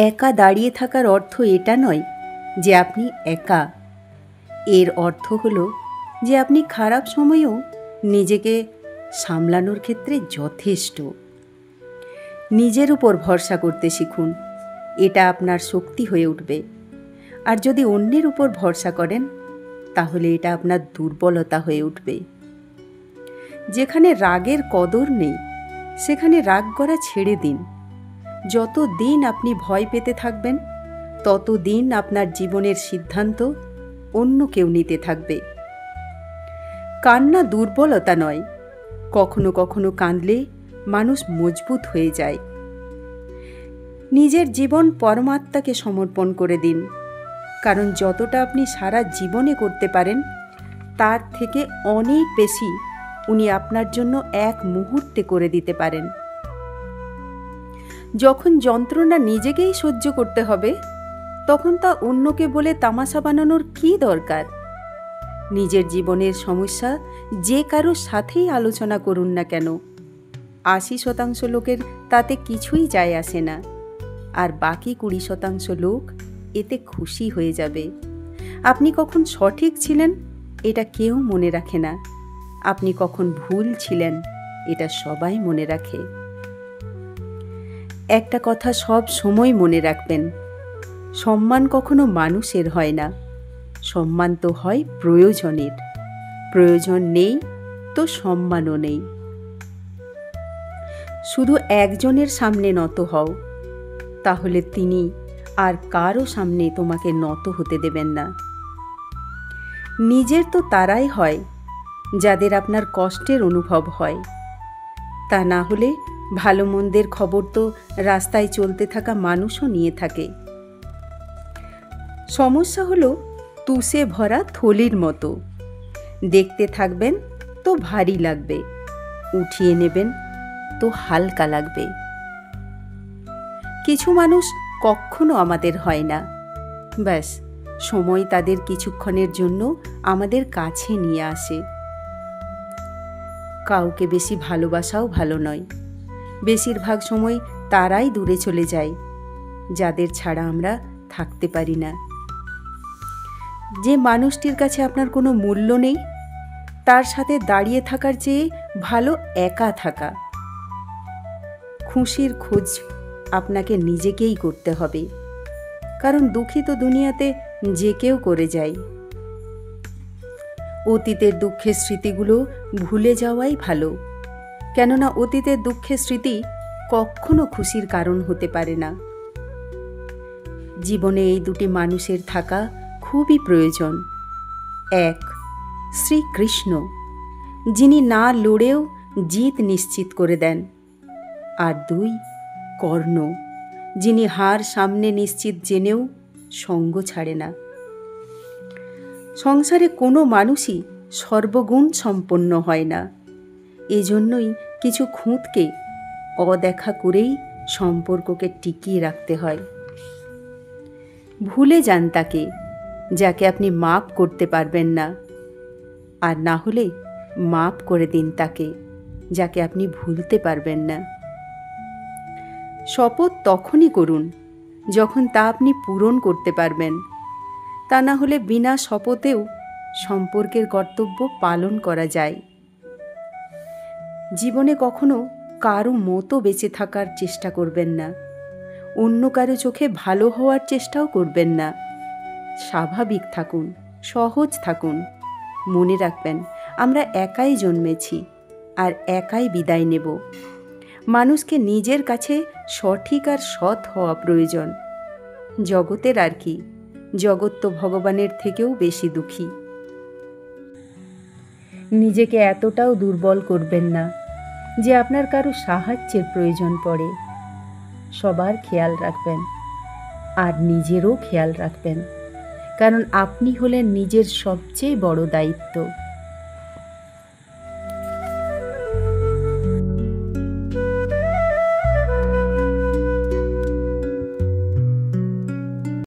একা দাঁড়িয়ে থাকার অর্থ এটা নয় যে আপনি একা। এর অর্থ হলো যে আপনি খারাপ সময়েও নিজেকে সামলানোর ক্ষেত্রে যথেষ্ট। নিজের উপর ভরসা করতে শিখুন, এটা আপনার শক্তি হয়ে উঠবে। আর যদি অন্যের উপর ভরসা করেন তাহলে এটা আপনার দুর্বলতা হয়ে উঠবে। যেখানে রাগের কদর নেই সেখানে রাগ করা ছেড়ে দিন। যত দিন আপনি ভয় পেতে থাকবেন তত দিন আপনার জীবনের সিদ্ধান্ত অন্য কেউ নিতে থাকবে। কান্না দুর্বলতা নয়, কখনো কখনো কাঁদলে মানুষ মজবুত হয়ে যায়। নিজের জীবন পরমাত্মাকে সমর্পণ করে দিন, কারণ যতটা আপনি সারা জীবনে করতে পারেন তার থেকে অনেক বেশি উনি আপনার জন্য এক মুহূর্তে করে দিতে পারেন। যখন যন্ত্রণা নিজেকেই সহ্য করতে হবে তখন তা অন্যকে বলে তামাশা বানানোর কী দরকার? নিজের জীবনের সমস্যা যে কারো সাথেই আলোচনা করুন না কেন, 80% লোকের তাতে কিছুই যায় আসে না, আর বাকি 20% লোক এতে খুশি হয়ে যাবে। আপনি কখন সঠিক ছিলেন এটা কেউ মনে রাখে না, আপনি কখন ভুল ছিলেন এটা সবাই মনে রাখে। একটা কথা সব সময় মনে রাখবেন, সম্মান কখনো মানুষের হয় না, সম্মান তো হয় প্রয়োজনের। প্রয়োজন নেই তো সম্মানও নেই। শুধু একজনের সামনে নত হও, তাহলে তিনি আর কারো সামনে তোমাকে নত হতে দেবেন না। নিজের তো তারাই হয় যাদের আপনার কষ্টের অনুভব হয়, তা না হলে ভালো মন্দের খবর তো রাস্তায় চলতে থাকা মানুষও নিয়ে থাকে। সমস্যা হলো তুষে ভরা থলির মতো, দেখতে থাকবেন তো ভারী লাগবে, উঠিয়ে নেবেন তো হালকা লাগবে। কিছু মানুষ কখনো আমাদের হয় না, ব্যাস সময় তাদের কিছুক্ষণের জন্য আমাদের কাছে নিয়ে আসে। কাউকে বেশি ভালোবাসাও ভালো নয়, বেশিরভাগ সময় তারাই দূরে চলে যায় যাদের ছাড়া আমরা থাকতে পারি না। যে মানুষটির কাছে আপনার কোনো মূল্য নেই তার সাথে দাঁড়িয়ে থাকার চেয়ে ভালো একা থাকা। খুশির খোঁজ আপনাকে নিজেকেই করতে হবে, কারণ দুঃখী তো দুনিয়াতে যে কেউ করে যায়। অতীতের দুঃখের স্মৃতিগুলো ভুলে যাওয়াই ভালো, কেননা অতীতের দুঃখের স্মৃতি কখনো খুশির কারণ হতে পারে না। জীবনে এই দুটি মানুষের থাকা খুবই প্রয়োজন। এক, শ্রীকৃষ্ণ, যিনি না লড়েও জিত নিশ্চিত করে দেন। আর দুই, কর্ণ, যিনি হার সামনে নিশ্চিত জেনেও সঙ্গ ছাড়ে না। সংসারে কোনো মানুষই সর্বগুণ সম্পন্ন হয় না, এজন্যই কিছু খুঁতকে অদেখা করেই সম্পর্ককে টিকিয়ে রাখতে হয়। ভুলে যান তাকে যাকে আপনি মাপ করতে পারবেন না, আর না হলে মাপ করে দিন তাকে যাকে আপনি ভুলতে পারবেন না। শপথ তখনই করুন যখন তা আপনি পূরণ করতে পারবেন, তা না হলে বিনা শপথেও সম্পর্কের কর্তব্য পালন করা যায়। জীবনে কখনো কারো মতো বেঁচে থাকার চেষ্টা করবেন না, অন্য কারো চোখে ভালো হওয়ার চেষ্টাও করবেন না। স্বাভাবিক থাকুন, সহজ থাকুন। মনে রাখবেন, আমরা একাই জন্মেছি আর একাই বিদায় নেব। মানুষকে নিজের কাছে সঠিক আর সৎ হওয়া প্রয়োজন। জগতের আর কি, জগৎ তো ভগবানের থেকেও বেশি দুঃখী। নিজেকে এতটাও দুর্বল করবেন না যে আপনার কারো সাহায্যের প্রয়োজন পড়ে। সবার খেয়াল রাখবেন আর নিজেরও খেয়াল রাখবেন, কারণ আপনি হলেন নিজের সবচেয়ে বড় দায়িত্ব।